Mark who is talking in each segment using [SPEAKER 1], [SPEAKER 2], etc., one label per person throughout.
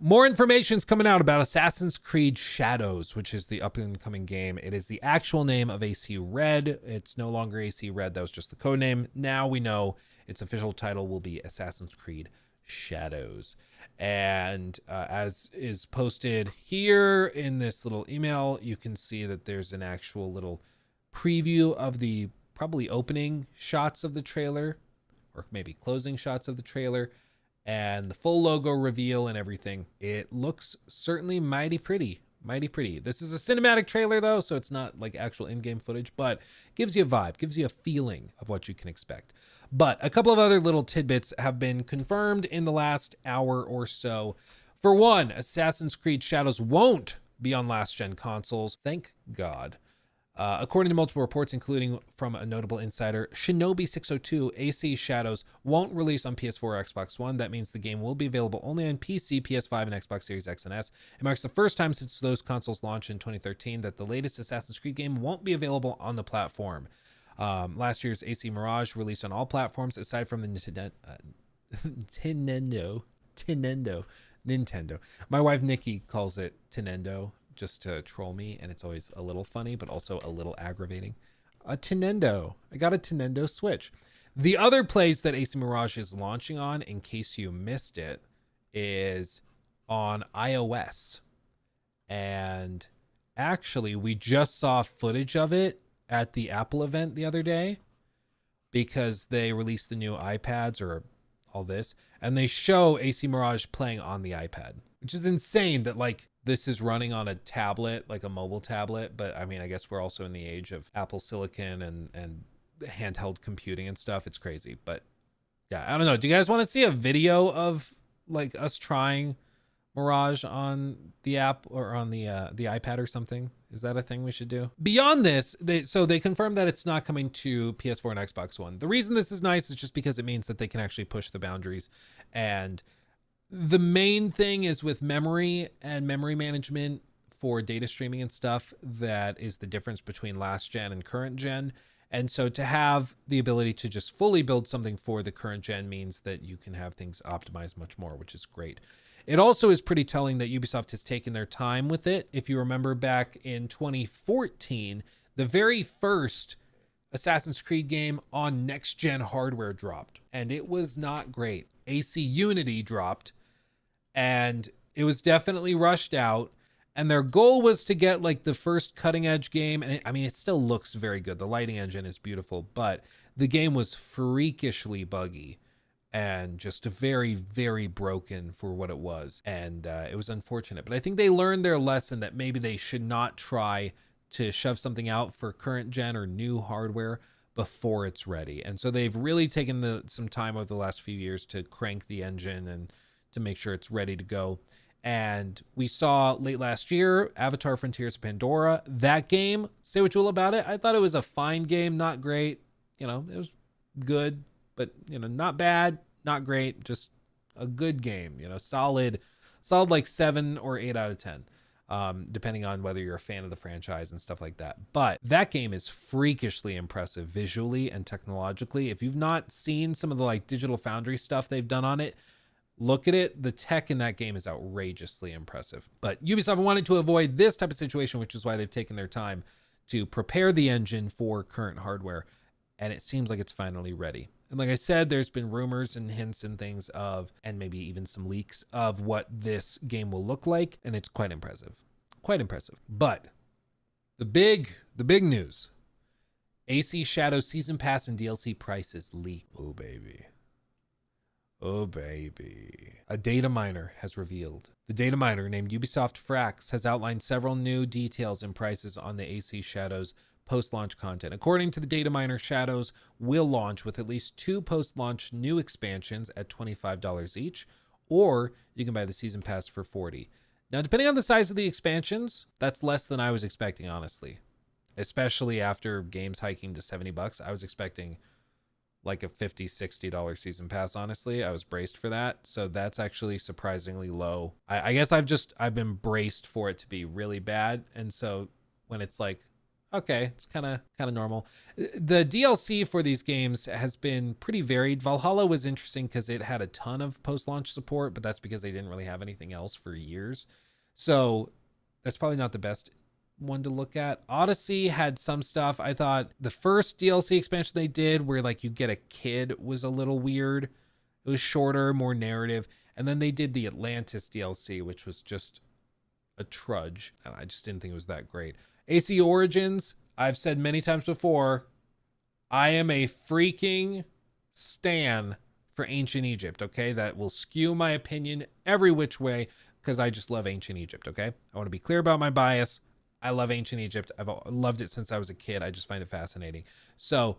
[SPEAKER 1] More information's coming out about Assassin's Creed Shadows, which is the up-and-coming game. It is the actual name of AC Red. It's no longer AC Red. That was just the code name. Now we know its official title will be Assassin's Creed Shadows. And as is posted here in this little email, you can see that there's an actual little preview of the probably opening shots of the trailer, or maybe closing shots of the trailer, and the full logo reveal and everything. It looks certainly mighty pretty. This is a cinematic trailer though, so it's not like actual in-game footage, but gives you a vibe, gives you a feeling of what you can expect. But a couple of other little tidbits have been confirmed in the last hour or so. For one, Assassin's Creed Shadows won't be on last-gen consoles. Thank God. According to multiple reports, including from a notable insider, Shinobi 602, AC Shadows won't release on PS4 or Xbox One. That means the game will be available only on PC, PS5, and Xbox Series X and S. It marks the first time since those consoles launched in 2013 that the latest Assassin's Creed game won't be available on the platform. Last year's AC Mirage released on all platforms aside from the Nintendo. My wife Nikki calls it Tinendo, just to troll me, and it's always a little funny but also a little aggravating. A Tinendo. I got a Tinendo Switch. The other place that AC Mirage is launching on, in case you missed it, is on iOS. And actually, we just saw footage of it at the Apple event the other day, because they released the new iPads or all this, and they show AC Mirage playing on the iPad, which is insane that like this is running on a tablet, like a mobile tablet. But I mean, I guess we're also in the age of Apple Silicon and handheld computing and stuff. It's crazy. But yeah, I don't know. Do you guys want to see a video of like us trying Mirage on the app or on the iPad or something? Is that a thing we should do? Beyond this, they confirmed that it's not coming to PS4 and Xbox One. The reason this is nice is just because it means that they can actually push the boundaries. And the main thing is with memory and memory management for data streaming and stuff, that is the difference between last gen and current gen. And so to have the ability to just fully build something for the current gen means that you can have things optimized much more, which is great. It also is pretty telling that Ubisoft has taken their time with it. If you remember back in 2014, the very first Assassin's Creed game on next-gen hardware dropped, and it was not great. AC Unity dropped, and it was definitely rushed out, and their goal was to get like the first cutting-edge game, and it still looks very good. The lighting engine is beautiful, but the game was freakishly buggy and just very, very broken for what it was. And it was unfortunate. But I think they learned their lesson that maybe they should not try to shove something out for current gen or new hardware before it's ready. And so they've really taken some time over the last few years to crank the engine and to make sure it's ready to go. And we saw late last year, Avatar Frontiers of Pandora. That game, say what you will about it, I thought it was a fine game, not great. It was good, but not bad, not great, just a good game. Solid like 7 or 8 out of 10, depending on whether you're a fan of the franchise and stuff like that. But that game is freakishly impressive visually and technologically. If you've not seen some of the like Digital Foundry stuff they've done on it, look at it. The tech in that game is outrageously impressive. But Ubisoft wanted to avoid this type of situation, which is why they've taken their time to prepare the engine for current hardware. And it seems like it's finally ready. And like I said, there's been rumors and hints and things of, and maybe even some leaks of what this game will look like. And it's quite impressive. Quite impressive. But the big news, AC Shadow Season Pass and DLC prices leak. Oh, baby. Oh, baby. A data miner has revealed. The data miner named Ubisoft Frax has outlined several new details and prices on the AC Shadows post-launch content. According to the data miner, Shadows will launch with at least 2 post-launch new expansions at $25 each, or you can buy the season pass for $40. Now, depending on the size of the expansions, that's less than I was expecting, honestly. Especially after games hiking to $70. I was expecting like a $50, $60 season pass, honestly. I was braced for that. So that's actually surprisingly low. I guess I've been braced for it to be really bad. And so when it's like okay, it's kind of normal. The DLC for these games has been pretty varied. Valhalla was interesting because it had a ton of post-launch support, but that's because they didn't really have anything else for years. So that's probably not the best one to look at. Odyssey had some stuff. I thought the first DLC expansion they did where like you get a kid was a little weird. It was shorter, more narrative. And then they did the Atlantis DLC, which was just a trudge. And I just didn't think it was that great. AC Origins, I've said many times before, I am a freaking stan for Ancient Egypt, okay? That will skew my opinion every which way because I just love Ancient Egypt, okay? I want to be clear about my bias. I love Ancient Egypt. I've loved it since I was a kid. I just find it fascinating. So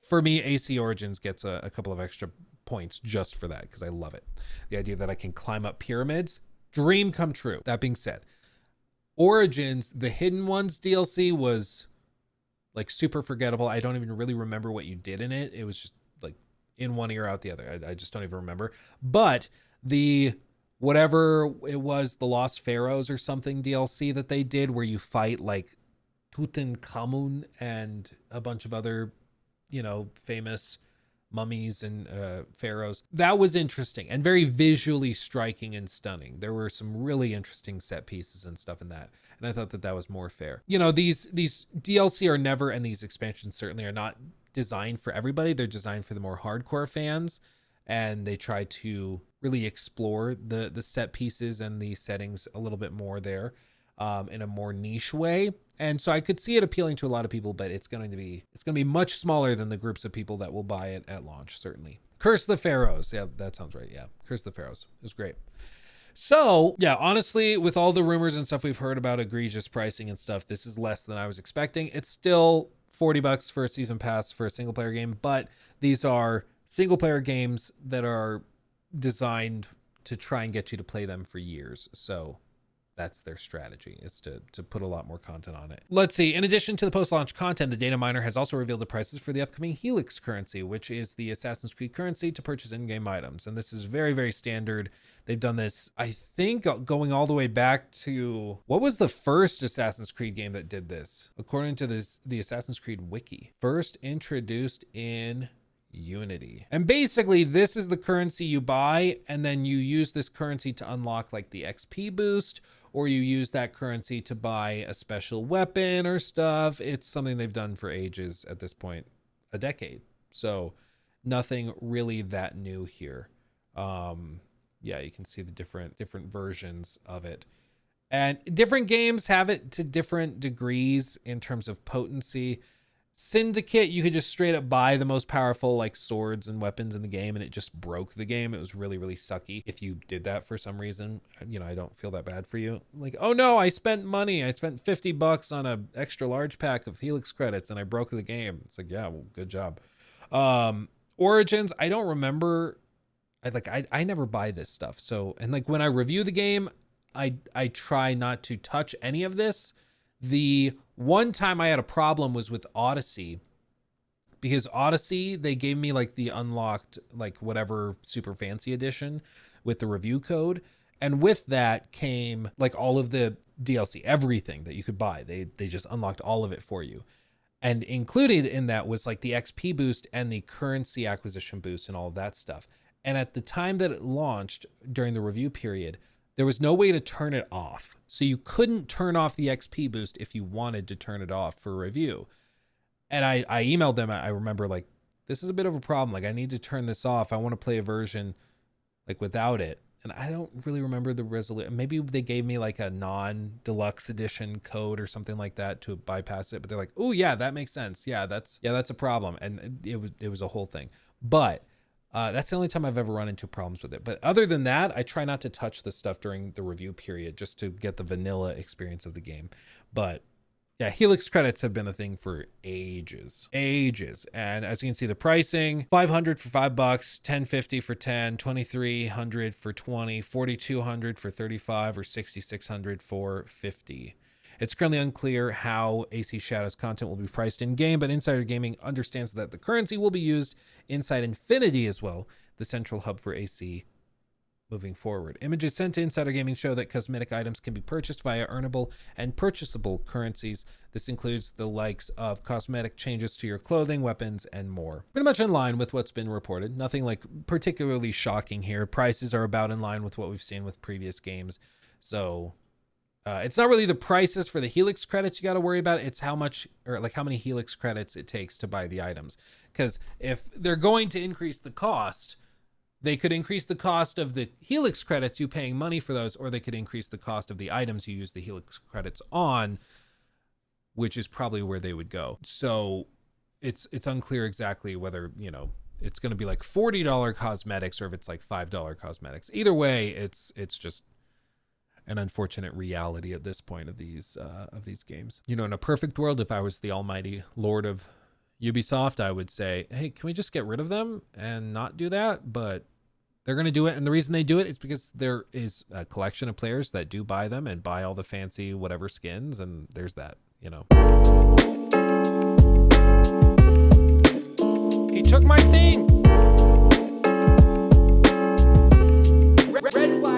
[SPEAKER 1] for me, AC Origins gets a couple of extra points just for that because I love it. The idea that I can climb up pyramids, dream come true. That being said, Origins, the Hidden Ones DLC was like super forgettable. I don't even really remember what you did in it. It was just like in one ear out the other. I just don't even remember. But the whatever it was, the Lost Pharaohs or something DLC that they did where you fight like Tutankhamun and a bunch of other, famous mummies and pharaohs. That was interesting and very visually striking and stunning. There were some really interesting set pieces and stuff in that. And I thought that was more fair. These DLC are never, and these expansions certainly are not designed for everybody. They're designed for the more hardcore fans. And they try to really explore the set pieces and the settings a little bit more there in a more niche way. And so I could see it appealing to a lot of people, but it's going to be much smaller than the groups of people that will buy it at launch, certainly. Curse of the Pharaohs. Yeah, that sounds right. Yeah, Curse of the Pharaohs. It was great. So yeah, honestly, with all the rumors and stuff we've heard about egregious pricing and stuff, this is less than I was expecting. It's still $40 for a season pass for a single player game, but these are single player games that are designed to try and get you to play them for years. So that's their strategy, is to put a lot more content on it. Let's see. In addition to the post-launch content, the data miner has also revealed the prices for the upcoming Helix currency, which is the Assassin's Creed currency to purchase in-game items. And this is very, very standard. They've done this, I think, going all the way back to, what was the first Assassin's Creed game that did this? According to the Assassin's Creed wiki, first introduced in Unity. And basically this is the currency you buy, and then you use this currency to unlock like the XP boost, or you use that currency to buy a special weapon or stuff. It's something they've done for ages at this point, a decade. So nothing really that new here. Yeah, you can see the different versions of it. And different games have it to different degrees in terms of potency. Syndicate, you could just straight up buy the most powerful like swords and weapons in the game, and it just broke the game. It was really, really sucky if you did that for some reason. I don't feel that bad for you. Like, oh no, I spent money. I spent $50 on a extra large pack of Helix credits and I broke the game. It's like, yeah, well, good job. Origins, I don't remember. I never buy this stuff. So, and like when I review the game, I try not to touch any of this. The one time I had a problem was with Odyssey, because Odyssey, they gave me like the unlocked, like whatever super fancy edition with the review code. And with that came like all of the DLC, everything that you could buy. They just unlocked all of it for you. And included in that was like the XP boost and the currency acquisition boost and all of that stuff. And at the time that it launched during the review period, there was no way to turn it off. So you couldn't turn off the XP boost if you wanted to turn it off for review. And I emailed them. I remember like, this is a bit of a problem. Like I need to turn this off. I want to play a version like without it. And I don't really remember the resolution. Maybe they gave me like a non-deluxe edition code or something like that to bypass it. But they're like, oh yeah, that makes sense. Yeah, that's a problem. And it was a whole thing. But that's the only time I've ever run into problems with it. But other than that, I try not to touch the stuff during the review period just to get the vanilla experience of the game. But yeah, Helix credits have been a thing for ages. And as you can see, the pricing, $500 for $5, $10.50 for $10, $2,300 for $20, $4,200 for $35, or $6,600 for $50. It's currently unclear how AC Shadows content will be priced in game, but Insider Gaming understands that the currency will be used inside Infinity as well, the central hub for AC moving forward. Images sent to Insider Gaming show that cosmetic items can be purchased via earnable and purchasable currencies. This includes the likes of cosmetic changes to your clothing, weapons, and more. Pretty much in line with what's been reported. Nothing like particularly shocking here. Prices are about in line with what we've seen with previous games. So it's not really the prices for the Helix credits you got to worry about. It's how much, or like how many Helix credits it takes to buy the items. Because if they're going to increase the cost, they could increase the cost of the Helix credits, you paying money for those, or they could increase the cost of the items you use the Helix credits on, which is probably where they would go. So it's unclear exactly whether, you know, it's going to be like $40 cosmetics or if it's like $5 cosmetics. Either way, it's just an unfortunate reality at this point of these games. You know, in a perfect world, if I was the almighty Lord of Ubisoft, I would say, hey, can we just get rid of them and not do that? But they're going to do it. And the reason they do it is because there is a collection of players that do buy them and buy all the fancy whatever skins. And there's that, you know. He took my thing. Red flag.